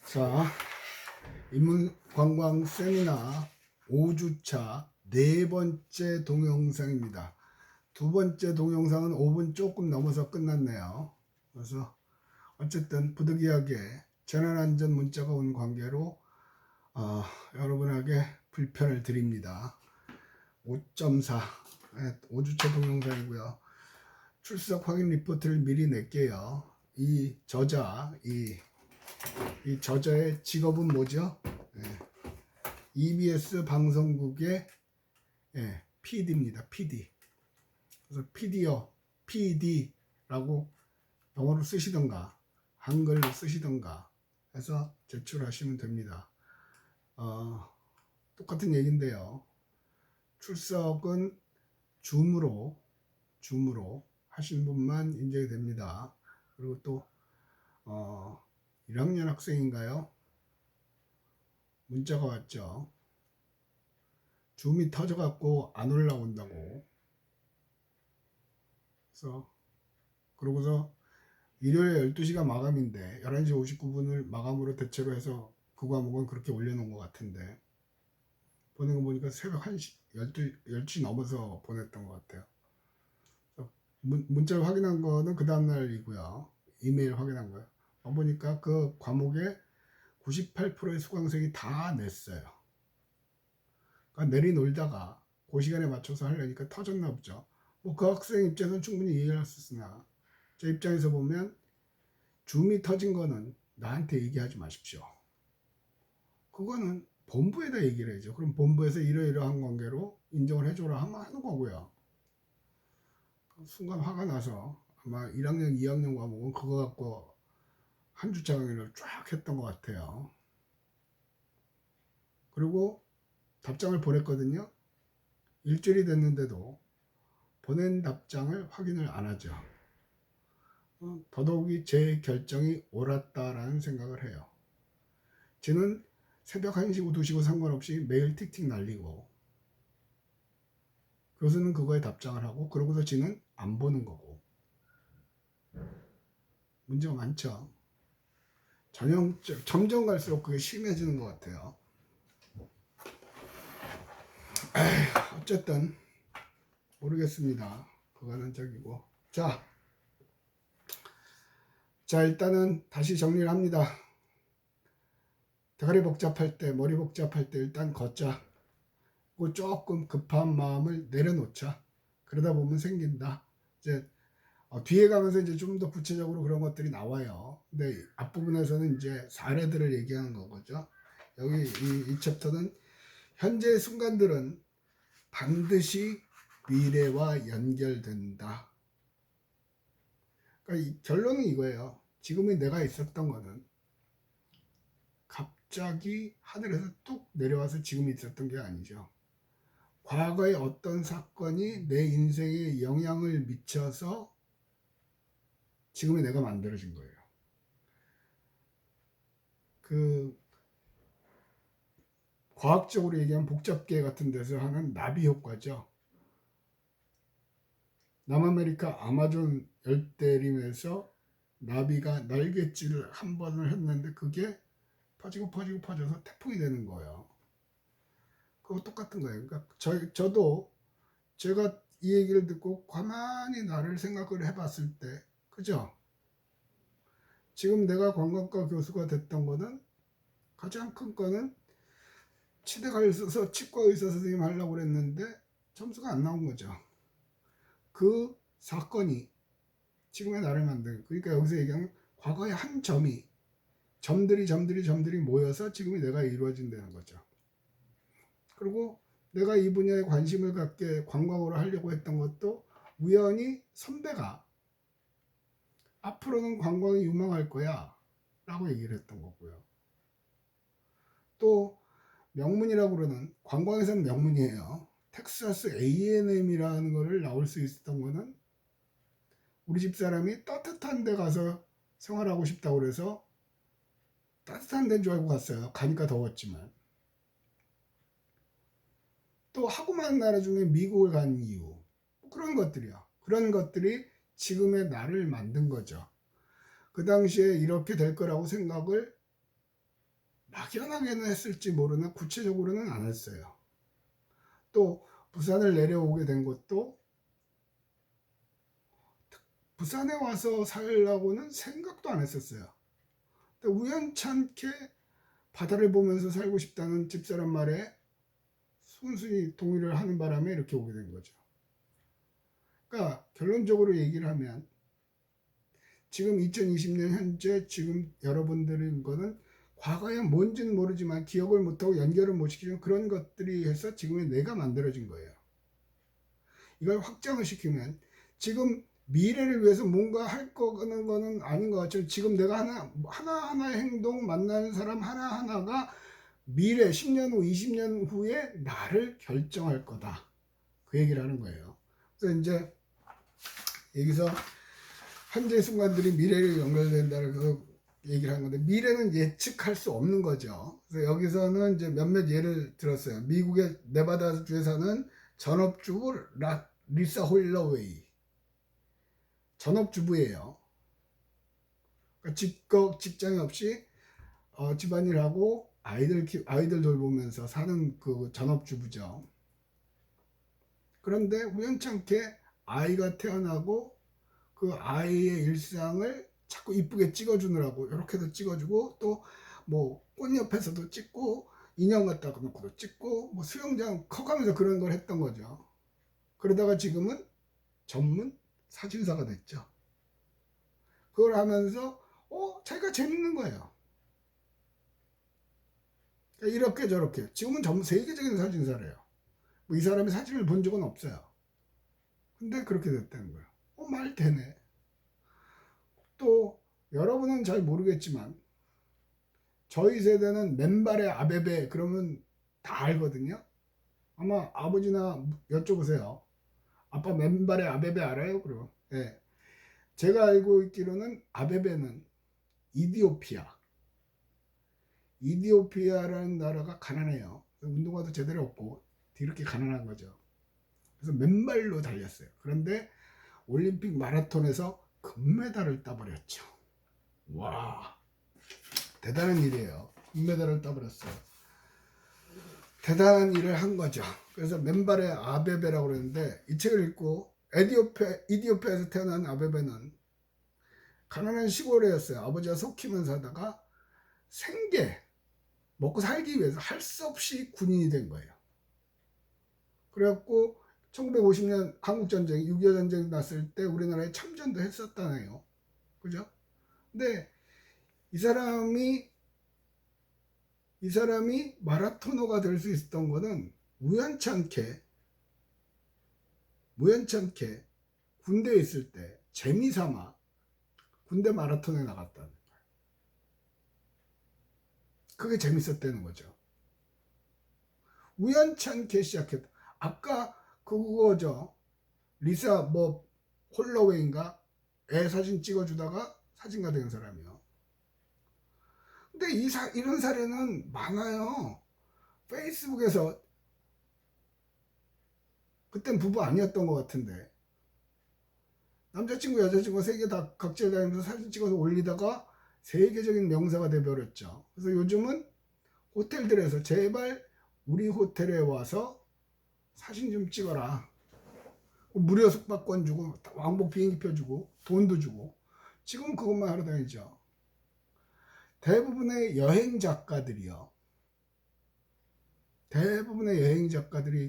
자, 인문관광 세미나 5주차 네 번째 동영상입니다. 두 번째 동영상은 5분 조금 넘어서 끝났네요. 그래서 어쨌든 부득이하게 재난안전 문자가 온 관계로 여러분에게 불편을 드립니다. 5.4 5주차 동영상이고요. 출석 확인 리포트를 미리 낼게요. 이 저자의 직업은 뭐죠? EBS 방송국의 PD입니다. PD. 그래서 PD라고 영어로 쓰시던가 한글로 쓰시던가 해서 제출하시면 됩니다. 똑같은 얘기인데요. 출석은 줌으로 하신 분만 인정이 됩니다. 그리고 또 1학년 학생인가요? 문자가 왔죠. 줌이 터져갖고 안 올라온다고. 그래서 그러고서 일요일 12시가 마감인데 11시 59분을 마감으로 대체로 해서 그 과목은 그렇게 올려놓은 것 같은데 보낸 거 보니까 새벽 1시, 12시 넘어서 보냈던 것 같아요. 문자를 확인한 거는 그 다음날이고요. 이메일 확인한 거예요. 보니까 그 과목의 98%의 수강생이 다 냈어요. 그러니까 내리놀다가 그 시간에 맞춰서 하려니까 터졌나 보죠. 그 학생 입장에서는 충분히 이해할 수 있으나 제 입장에서 보면 줌이 터진 거는 나한테 얘기하지 마십시오. 그거는 본부에다 얘기를 해야죠. 그럼 본부에서 이러이러한 관계로 인정을 해줘라 하면 하는 거고요. 순간 화가 나서 아마 1학년, 2학년 과목은 그거 갖고 한 주차 강의를 쫙 했던 것 같아요. 그리고 답장을 보냈거든요. 일주일이 됐는데도 보낸 답장을 확인을 안 하죠. 더더욱이 제 결정이 옳았다라는 생각을 해요. 쟤는 새벽 1시고 2시고 상관없이 매일 틱틱 날리고 교수는 그거에 답장을 하고 그러고서 쟤는 안 보는 거고 문제가 많죠. 점점 갈수록 그게 심해지는 것 같아요. 어쨌든 모르겠습니다. 그거는 저기고 자 일단은 다시 정리를 합니다. 대가리 복잡할 때 머리 복잡할 때 일단 걷자. 그 조금 급한 마음을 내려놓자. 그러다 보면 생긴다. 이제 뒤에 가면서 이제 좀 더 구체적으로 그런 것들이 나와요. 근데 앞부분에서는 이제 사례들을 얘기하는 거죠. 여기 이 챕터는 현재의 순간들은 반드시 미래와 연결된다. 그러니까 결론은 이거예요. 지금의 내가 있었던 거는 갑자기 하늘에서 뚝 내려와서 지금 있었던 게 아니죠. 과거의 어떤 사건이 내 인생에 영향을 미쳐서 지금의 내가 만들어진 거예요. 그 과학적으로 얘기하면 복잡계 같은 데서 하는 나비 효과죠. 남아메리카 아마존 열대림에서 나비가 날갯짓을 한 번을 했는데 그게 퍼져서 태풍이 되는 거예요. 그거 똑같은 거예요. 그러니까 저도 제가 이 얘기를 듣고 가만히 나를 생각을 해봤을 때, 그죠? 지금 내가 관광과 교수가 됐던 거는 가장 큰 거는 치대가 있어서 치과 의사 선생님 하려고 그랬는데 점수가 안 나온 거죠. 그 사건이 지금의 나를 만든, 그러니까 여기서 얘기하면 과거의 한 점들이 모여서 지금의 내가 이루어진다는 거죠. 그리고 내가 이 분야에 관심을 갖게 관광으로 하려고 했던 것도 우연히 선배가 앞으로는 관광이 유망할 거야 라고 얘기를 했던 거고요. 또 명문이라고 그러는, 관광에서는 명문이에요. 텍사스 A&M이라는 거를 나올 수 있었던 거는 우리 집사람이 따뜻한 데 가서 생활하고 싶다고 그래서 따뜻한 데인 줄 알고 갔어요. 가니까 더웠지만. 또 하고 많은 나라 중에 미국을 간 이유, 그런 것들이요. 그런 것들이 지금의 나를 만든 거죠. 그 당시에 이렇게 될 거라고 생각을 막연하게는 했을지 모르나 구체적으로는 안 했어요. 또 부산을 내려오게 된 것도 부산에 와서 살려고는 생각도 안 했었어요. 우연찮게 바다를 보면서 살고 싶다는 집사람 말에 순순히 동의를 하는 바람에 이렇게 오게 된 거죠. 그러니까 결론적으로 얘기를 하면 지금 2020년 현재 지금 여러분들인 거는 과거에 뭔지는 모르지만 기억을 못하고 연결을 못 시키는 그런 것들이 해서 지금의 내가 만들어진 거예요. 이걸 확장을 시키면 지금 미래를 위해서 뭔가 할 거는 아닌 것 같지만 지금 내가 하나하나의 행동, 만나는 사람 하나하나가 미래 10년 후, 20년 후에 나를 결정할 거다. 그 얘기를 하는 거예요. 그래서 이제 여기서 현재 순간들이 미래를 연결된다는 그 얘기를 하는 건데 미래는 예측할 수 없는 거죠. 그래서 여기서는 이제 몇몇 예를 들었어요. 미국의 네바다주에 사는 전업주부 리사 홀러웨이. 전업주부예요. 그러니까 직장이 없이 집안일하고 아이들 돌보면서 사는 그 전업주부죠. 그런데 우연찮게 아이가 태어나고 그 아이의 일상을 자꾸 이쁘게 찍어주느라고 이렇게도 찍어주고 또 뭐 꽃옆에서도 찍고 인형 갖다 놓고도 찍고 뭐 수영장 커가면서 그런 걸 했던 거죠. 그러다가 지금은 전문 사진사가 됐죠. 그걸 하면서 자기가 재밌는 거예요. 그러니까 이렇게 저렇게 지금은 전문 세계적인 사진사래요. 뭐 이 사람이 사진을 본 적은 없어요. 근데 그렇게 됐다는 거예요. 말 되네. 또 여러분은 잘 모르겠지만 저희 세대는 맨발의 아베베 그러면 다 알거든요. 아마 아버지나 여쭤보세요. 아빠 맨발의 아베베 알아요? 그럼 네. 제가 알고 있기로는 아베베는 이디오피아라는 나라가 가난해요. 운동화도 제대로 없고 이렇게 가난한 거죠. 그래서 맨발로 달렸어요. 그런데 올림픽 마라톤에서 금메달을 따버렸죠. 와, 대단한 일이에요. 금메달을 따버렸어요. 대단한 일을 한 거죠. 그래서 맨발의 아베베라고 그러는데 이 책을 읽고 이디오피아에서 태어난 아베베는 가난한 시골이었어요. 아버지가 속히면서 하다가 생계 먹고 살기 위해서 할 수 없이 군인이 된 거예요. 그래갖고 1950년 한국전쟁, 6.25 전쟁 났을 때 우리나라에 참전도 했었다네요. 그죠? 근데 이 사람이 마라토너가 될 수 있었던 거는 우연찮게 군대에 있을 때 재미삼아 군대 마라톤에 나갔다는 거예요. 그게 재밌었다는 거죠. 우연찮게 시작했다. 아까 그거죠. 리사 홀러웨이인가 애 사진 찍어주다가 사진가 된 사람이요. 근데 이런 사례는 많아요. 페이스북에서 그땐 부부 아니었던 것 같은데 남자친구 여자친구 세 개 다 각자 다니면서 사진 찍어서 올리다가 세계적인 명사가 돼버렸죠. 그래서 요즘은 호텔들에서 제발 우리 호텔에 와서 사진 좀 찍어라. 무료 숙박권 주고 왕복 비행기표 주고 돈도 주고 지금 그것만 하러 다니죠. 대부분의 여행 작가들이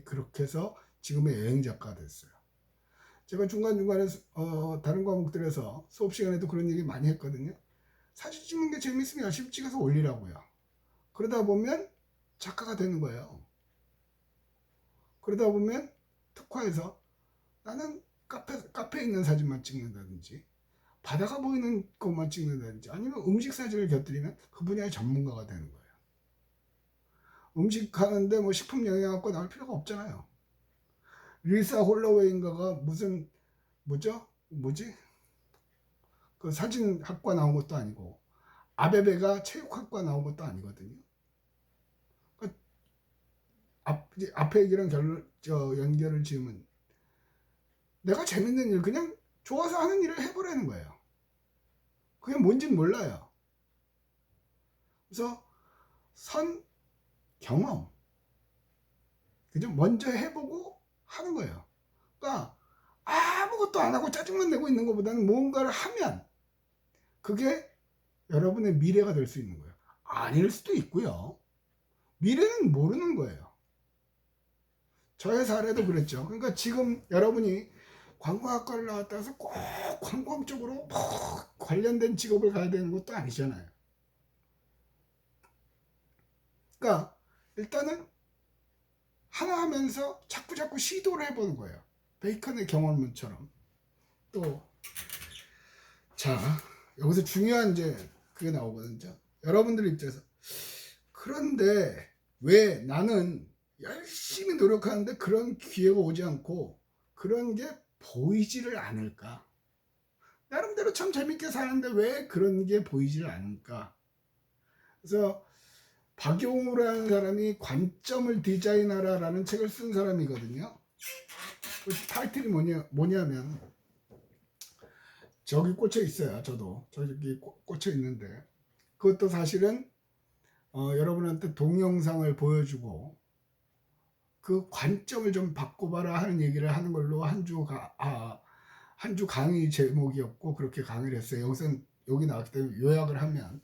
그렇게 해서 지금의 여행 작가가 됐어요. 제가 중간중간에 다른 과목들에서 수업 시간에도 그런 얘기 많이 했거든요. 사진 찍는 게 재밌으면 열심히 찍어서 올리라고요. 그러다 보면 작가가 되는 거예요. 그러다 보면 특화해서 나는 카페에 있는 사진만 찍는다든지 바다가 보이는 것만 찍는다든지 아니면 음식 사진을 곁들이면 그 분야의 전문가가 되는 거예요. 음식 하는데 뭐 식품 영양학과 나올 필요가 없잖아요. 리사 홀러웨이인가가 뭐지? 그 사진학과 나온 것도 아니고 아베베가 체육학과 나온 것도 아니거든요. 그러니까 앞에 얘기랑 연결을 지으면 내가 재밌는 일 그냥 좋아서 하는 일을 해보라는 거예요. 그게 뭔지는 몰라요. 그래서 선 경험. 그죠? 먼저 해보고 하는 거예요. 그러니까 아무것도 안 하고 짜증만 내고 있는 것보다는 뭔가를 하면 그게 여러분의 미래가 될 수 있는 거예요. 아닐 수도 있고요. 미래는 모르는 거예요. 저의 사례도 그랬죠. 그러니까 지금 여러분이 관광학과를 나왔다 해서 꼭 관광 쪽으로 관련된 직업을 가야 되는 것도 아니잖아요. 그러니까 일단은 하나 하면서 자꾸 시도를 해보는 거예요. 베이컨의 경험문처럼. 또, 자, 여기서 중요한 이제 그게 나오거든요. 여러분들 입장에서. 그런데 왜 나는 열심히 노력하는데 그런 기회가 오지 않고 그런 게 보이지를 않을까? 나름대로 참 재밌게 사는데 왜 그런 게 보이지를 않을까? 그래서 박용우라는 사람이 관점을 디자인하라라는 책을 쓴 사람이거든요. 그 타이틀이 뭐냐면 저기 꽂혀 있어요. 저기 꽂혀 있는데 그것도 사실은 여러분한테 동영상을 보여주고 그 관점을 좀 바꿔봐라 하는 얘기를 하는 걸로 한 주 강의 제목이었고 그렇게 강의를 했어요. 여기 나왔기 때문에 요약을 하면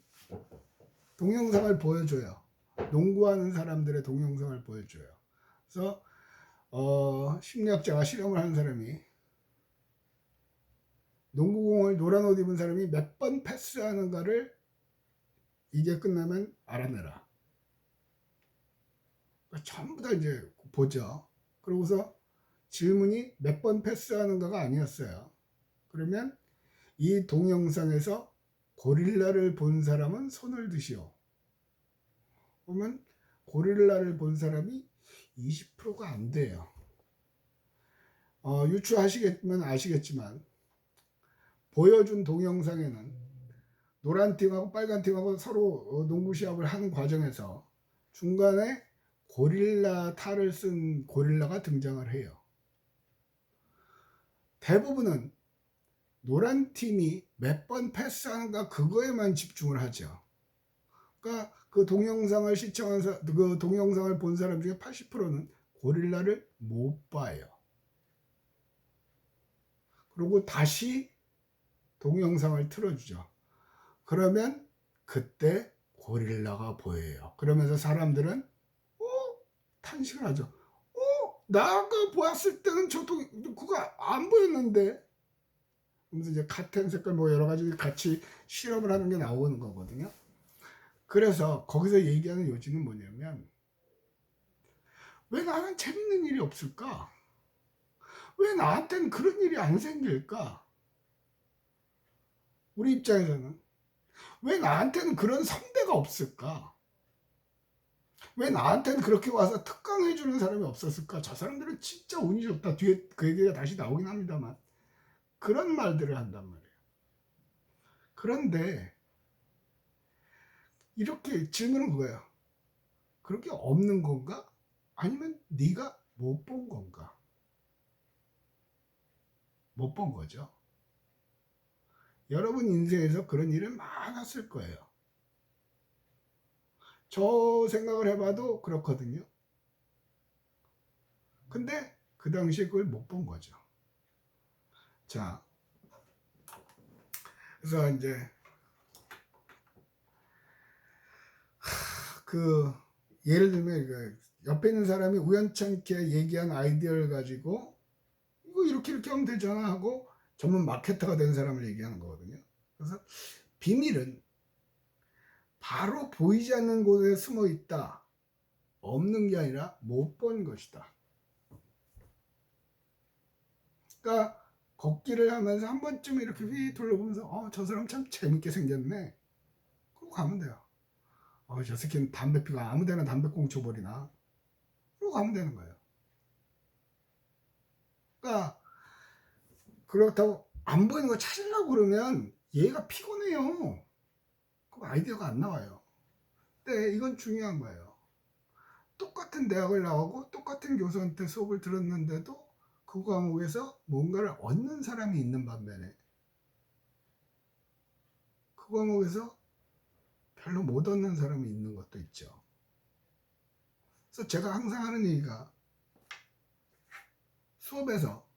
동영상을 보여줘요. 농구하는 사람들의 동영상을 보여줘요. 그래서 심리학자가 실험을 하는 사람이 농구공을 노란 옷 입은 사람이 몇 번 패스하는가를 이게 끝나면 알아내라. 그러니까 전부 다 이제 보죠. 그러고서 질문이 몇 번 패스하는가가 아니었어요. 그러면 이 동영상에서 고릴라를 본 사람은 손을 드시오. 보면 고릴라를 본 사람이 20%가 안 돼요. 유추하시겠지만 아시겠지만 보여준 동영상에는 노란 팀하고 빨간 팀하고 서로 농구 시합을 하는 과정에서 중간에 고릴라 탈을 쓴 고릴라가 등장을 해요. 대부분은 노란 팀이 몇 번 패스하는가 그거에만 집중을 하죠. 그러니까 그 동영상을 그 동영상을 본 사람 중에 80%는 고릴라를 못 봐요. 그리고 다시 동영상을 틀어주죠. 그러면 그때 고릴라가 보여요. 그러면서 사람들은 탄식을 하죠. 나가 보았을 때는 그거 안 보였는데. 그래서 이제 같은 색깔 뭐 여러 가지 같이 실험을 하는 게 나오는 거거든요. 그래서 거기서 얘기하는 요지는 뭐냐면 왜 나는 재밌는 일이 없을까? 왜 나한테는 그런 일이 안 생길까? 우리 입장에서는 왜 나한테는 그런 선배가 없을까? 왜 나한테는 그렇게 와서 특강해 주는 사람이 없었을까? 저 사람들은 진짜 운이 좋다. 뒤에 그 얘기가 다시 나오긴 합니다만 그런 말들을 한단 말이에요. 그런데 이렇게 질문은 그거예요. 그렇게 없는 건가? 아니면 네가 못 본 건가? 못 본 거죠. 여러분 인생에서 그런 일은 많았을 거예요. 저 생각을 해봐도 그렇거든요. 근데 그 당시에 그걸 못 본 거죠. 자, 그래서 이제 그 예를 들면 옆에 있는 사람이 우연찮게 얘기한 아이디어를 가지고 이거 이렇게 하면 되잖아 하고 전문 마케터가 된 사람을 얘기하는 거거든요. 그래서 비밀은 바로 보이지 않는 곳에 숨어 있다. 없는 게 아니라 못 본 것이다. 그러니까 걷기를 하면서 한 번쯤 이렇게 휘 둘러보면서 저 사람 참 재밌게 생겼네. 그러고 가면 돼요. 저 새끼는 담배 피고 아무데나 담배 꽁초버리나. 그러고 가면 되는 거예요. 그러니까 그렇다고 안 보이는 거 찾으려고 그러면 얘가 피곤해요. 그럼 아이디어가 안 나와요. 근데 이건 중요한 거예요. 똑같은 대학을 나오고 똑같은 교수한테 수업을 들었는데도 그 과목에서 뭔가를 얻는 사람이 있는 반면에 그 과목에서 별로 못 얻는 사람이 있는 것도 있죠. 그래서 제가 항상 하는 얘기가 수업에서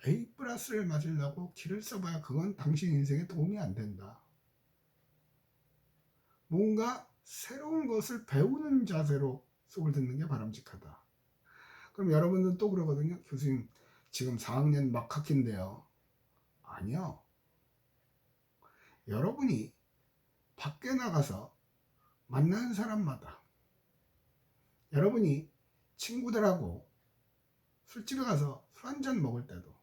A 플러스를 맞으려고 기를 써봐야 그건 당신 인생에 도움이 안 된다. 뭔가 새로운 것을 배우는 자세로 수업을 듣는 게 바람직하다. 그럼 여러분들은 또 그러거든요. 교수님 지금 4학년 막학기인데요. 아니요. 여러분이 밖에 나가서 만나는 사람마다 여러분이 친구들하고 술집에 가서 술 한잔 먹을 때도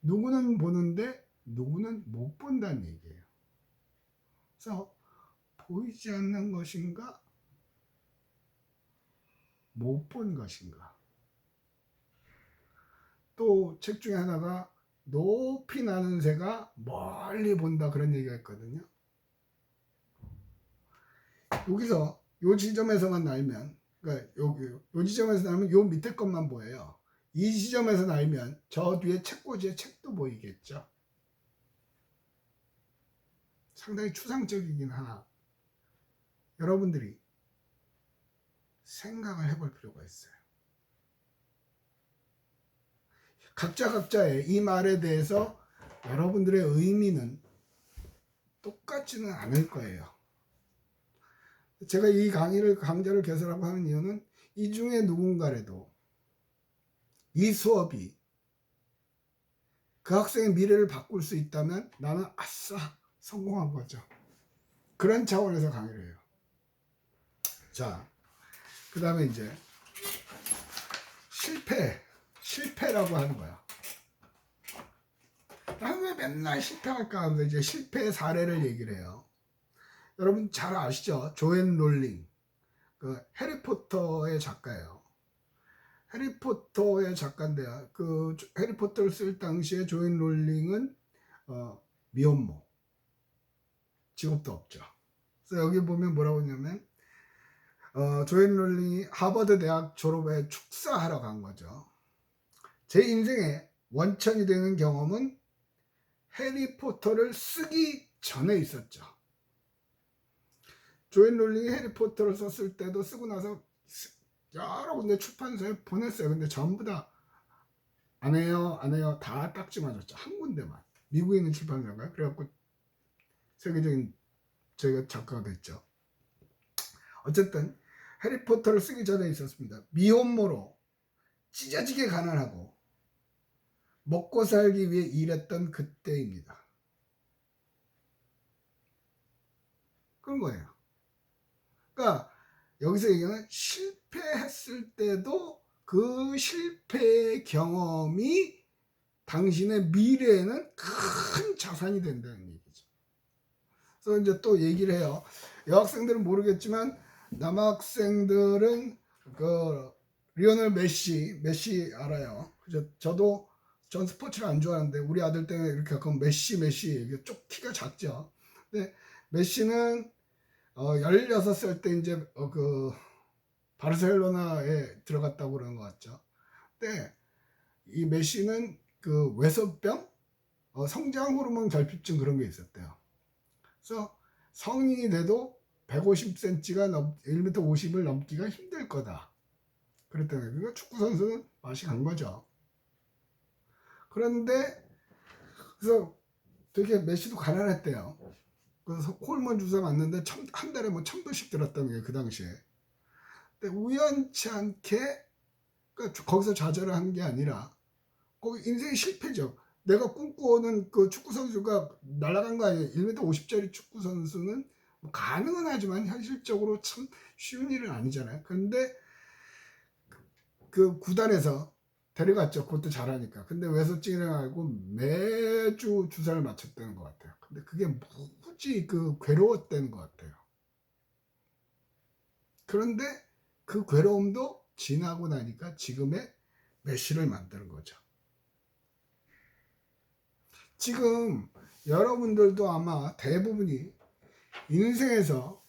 누구는 보는데 누구는 못 본다는 얘기예요. 그래서 보이지 않는 것인가 못 본 것인가. 또 책 중에 하나가 높이 나는 새가 멀리 본다 그런 얘기가 있거든요. 여기서 요 지점에서만 날면, 그러니까 요 지점에서 날면 요 밑에 것만 보여요. 이 지점에서 날면 저 뒤에 책꽂이에 책도 보이겠죠. 상당히 추상적이긴 하나 여러분들이 생각을 해볼 필요가 있어요. 각자의 이 말에 대해서 여러분들의 의미는 똑같지는 않을 거예요. 제가 이 강좌를 개설하고 하는 이유는 이 중에 누군가라도 이 수업이 그 학생의 미래를 바꿀 수 있다면 나는 아싸 성공한 거죠. 그런 차원에서 강의를 해요. 자, 그 다음에 이제 실패라고 하는 거야. 나는 왜 맨날 실패할까 하면서 이제 실패의 사례를 얘기를 해요. 여러분 잘 아시죠? 조앤 롤링, 그 해리포터의 작가예요. 해리포터의 작가인데요. 그 해리포터를 쓸 당시에 조앤 롤링은 미혼모, 직업도 없죠. 그래서 여기 보면 뭐라고 했냐면 조앤 롤링이 하버드 대학 졸업에 축사하러 간 거죠. 제 인생의 원천이 되는 경험은 해리포터를 쓰기 전에 있었죠. 조앤 롤링이 해리포터를 썼을 때도 쓰고 나서 여러 군데 출판사에 보냈어요. 근데 전부 다 안 해요 다 딱지 맞았죠. 한 군데만, 미국에 있는 출판사인가요? 그래갖고 세계적인 제가 작가가 됐죠. 어쨌든 해리포터를 쓰기 전에 있었습니다. 미혼모로 찢어지게 가난하고 먹고 살기 위해 일했던 그때입니다. 그런 거예요. 그러니까 여기서 얘기하는 실패했을 때도 그 실패의 경험이 당신의 미래에는 큰 자산이 된다는 얘기죠. 그래서 이제 또 얘기를 해요. 여학생들은 모르겠지만 남학생들은 그 리오넬 메시 알아요. 전 스포츠를 안 좋아하는데 우리 아들 때문에 이렇게 그럼 메시 이게 쪽 키가 작죠. 근데 메시는 16살 때 이제 그 바르셀로나에 들어갔다고 그러는 것 같죠. 근데 이 메시는 그 외소병, 성장 호르몬 결핍증 그런 게 있었대요. 그래서 성인이 돼도 150cm가 1m 50을 넘기가 힘들 거다. 그랬더니 그러니까 축구 선수는 맛이 간 거죠. 그런데 그래서 되게 메시도 가난했대요. 그래서 호르몬 주사 맞는데 한 달에 뭐 $1,000씩 들었다는 게 그 당시에. 근데 우연치 않게 그러니까 거기서 좌절을 한 게 아니라 거기 인생의 실패죠. 내가 꿈꾸는 그 축구 선수가 날아간 거 아니에요. 1m 50짜리 축구 선수는 뭐 가능은 하지만 현실적으로 참 쉬운 일은 아니잖아요. 그런데 그 구단에서 데려갔죠. 그것도 잘하니까. 근데 외소증이라 알고 매주 주사를 맞췄다는 것 같아요. 근데 그게 무지 그 괴로웠다는 것 같아요. 그런데 그 괴로움도 지나고 나니까 지금의 메시를 만드는 거죠. 지금 여러분들도 아마 대부분이 인생에서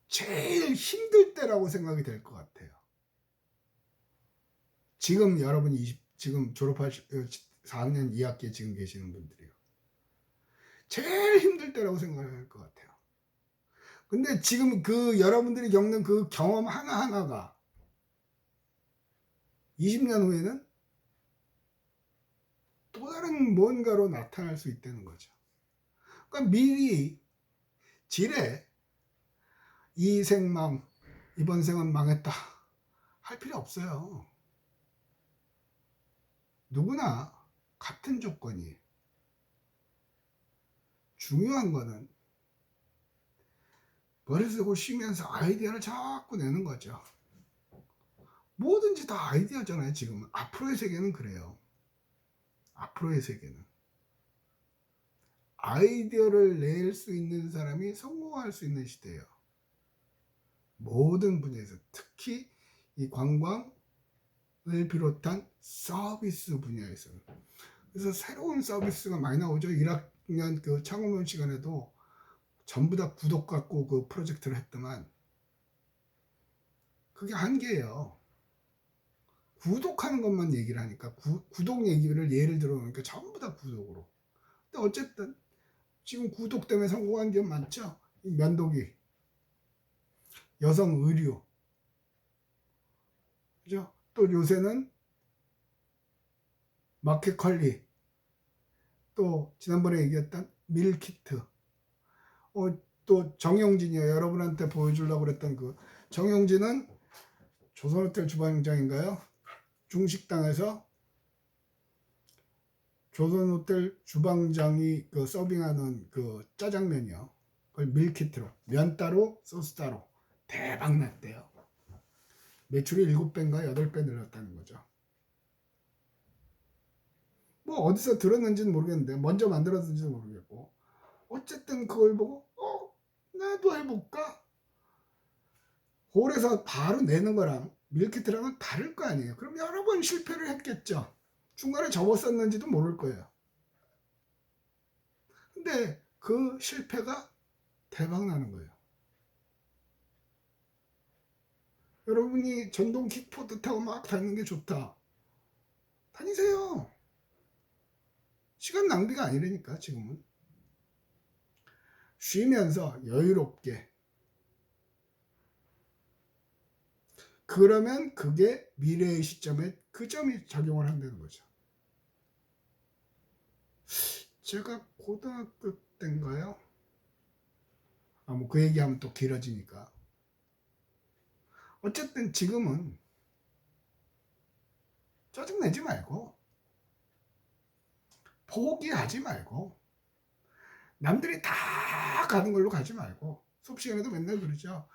제일 힘들 때라고 생각이 될 것 같아요. 지금 여러분이 지금 졸업할 4학년 2학기에 지금 계시는 분들이요. 제일 힘들 때라고 생각할 것 같아요. 근데 지금 그 여러분들이 겪는 그 경험 하나하나가 20년 후에는 또 다른 뭔가로 나타날 수 있다는 거죠. 그러니까 미리 지레 이 생망, 이번 생은 망했다 할 필요 없어요. 누구나 같은 조건이에요. 중요한 거는 머리 쓰고 쉬면서 아이디어를 자꾸 내는 거죠. 뭐든지 다 아이디어잖아요. 지금은 앞으로의 세계는 그래요. 앞으로의 세계는 아이디어를 낼 수 있는 사람이 성공할 수 있는 시대예요. 모든 분야에서 특히 이 관광을 비롯한 서비스 분야에서는. 그래서 새로운 서비스가 많이 나오죠. 1학년 그 창업론 시간에도 전부 다 구독 갖고 그 프로젝트를 했더만 그게 한계예요. 구독하는 것만 얘기를 하니까 구독 얘기를 예를 들어 놓으니까 전부 다 구독으로. 근데 어쨌든 지금 구독 때문에 성공한 게 많죠. 이 면도기, 여성 의류, 그죠? 또 요새는 마켓컬리, 또 지난번에 얘기했던 밀키트, 또 정용진이요. 여러분한테 보여주려고 그랬던 그 정용진은 조선호텔 주방장인가요? 중식당에서 조선호텔 주방장이 그 서빙하는 그 짜장면이요. 그걸 밀키트로, 면 따로, 소스 따로 대박 났대요. 매출이 7배인가 8배 늘었다는 거죠. 뭐 어디서 들었는지는 모르겠는데 먼저 만들었는지도 모르겠고 어쨌든 그걸 보고 나도 해볼까? 홀에서 바로 내는 거랑 밀키트랑은 다를 거 아니에요. 그럼 여러 번 실패를 했겠죠. 중간에 접었었는지도 모를 거예요. 근데 그 실패가 대박 나는 거예요. 여러분이 전동 킥보드 타고 막 다니는 게 좋다. 다니세요. 시간 낭비가 아니라니까 지금은. 쉬면서 여유롭게. 그러면 그게 미래의 시점에 그 점이 작용을 한다는 거죠. 제가 고등학교 때인가요? 뭐 그 얘기하면 또 길어지니까. 어쨌든 지금은 짜증내지 말고 포기하지 말고 남들이 다 가는 걸로 가지 말고 수업 시간에도 맨날 그러죠.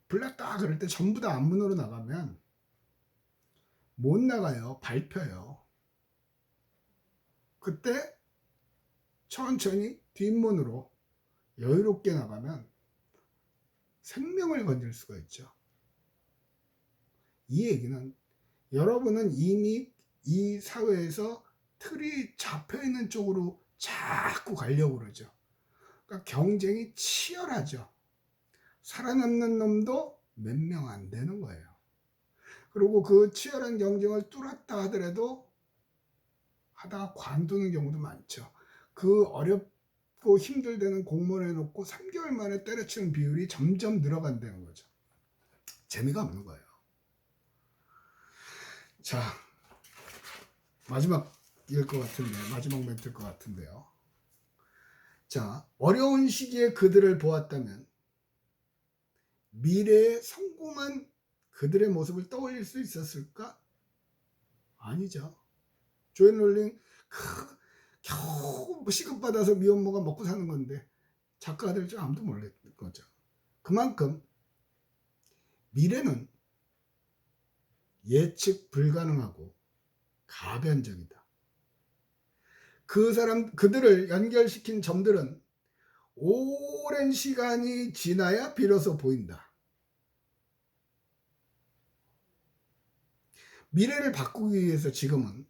불났다 그럴 때 전부 다 앞문으로 나가면 못 나가요. 밟혀요. 그때 천천히 뒷문으로 여유롭게 나가면 생명을 건질 수가 있죠. 이 얘기는 여러분은 이미 이 사회에서 틀이 잡혀있는 쪽으로 자꾸 가려고 그러죠. 그러니까 경쟁이 치열하죠. 살아남는 놈도 몇 명 안 되는 거예요. 그리고 그 치열한 경쟁을 뚫었다 하더라도 하다가 관두는 경우도 많죠. 그 어렵고 힘들다는 공모를 해놓고 3개월 만에 때려치는 비율이 점점 늘어간다는 거죠. 재미가 없는 거예요. 자, 마지막일 것 같은데, 마지막 멘트일 것 같은데요. 자, 어려운 시기에 그들을 보았다면 미래에 성공한 그들의 모습을 떠올릴 수 있었을까? 아니죠. 조앤 롤링 겨우 시급받아서 미혼모가 먹고 사는 건데 작가들 좀 아무도 몰랐던 거죠. 그만큼 미래는 예측 불가능하고 가변적이다. 그들을 연결시킨 점들은 오랜 시간이 지나야 비로소 보인다. 미래를 바꾸기 위해서 지금은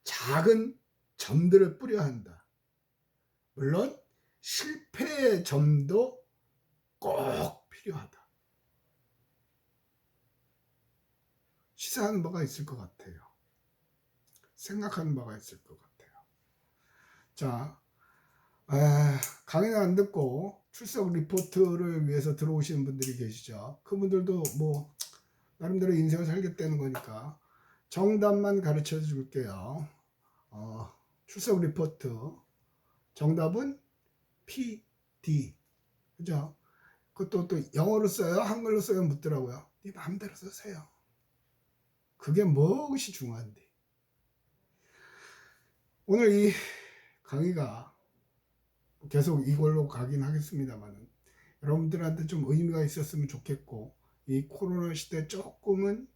작은 점들을 뿌려야 한다. 물론 실패의 점도 꼭 필요하다. 시사하는 바가 있을 것 같아요. 생각하는 바가 있을 것 같아요. 자, 강의는 안 듣고 출석 리포트를 위해서 들어오시는 분들이 계시죠. 그분들도 뭐 나름대로 인생을 살겠다는 거니까 정답만 가르쳐 줄게요. 출석 리포트 정답은 PD. 그죠? 그것도 또 영어로 써요? 한글로 써요? 묻더라고요. 네 마음대로 쓰세요. 그게 무엇이 중요한데. 오늘 이 강의가 계속 이걸로 가긴 하겠습니다만 여러분들한테 좀 의미가 있었으면 좋겠고 이 코로나 시대 조금은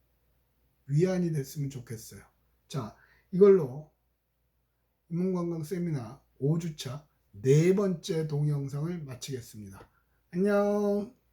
위안이 됐으면 좋겠어요. 자, 이걸로 인문관광 세미나 5주차 네 번째 동영상을 마치겠습니다. 안녕.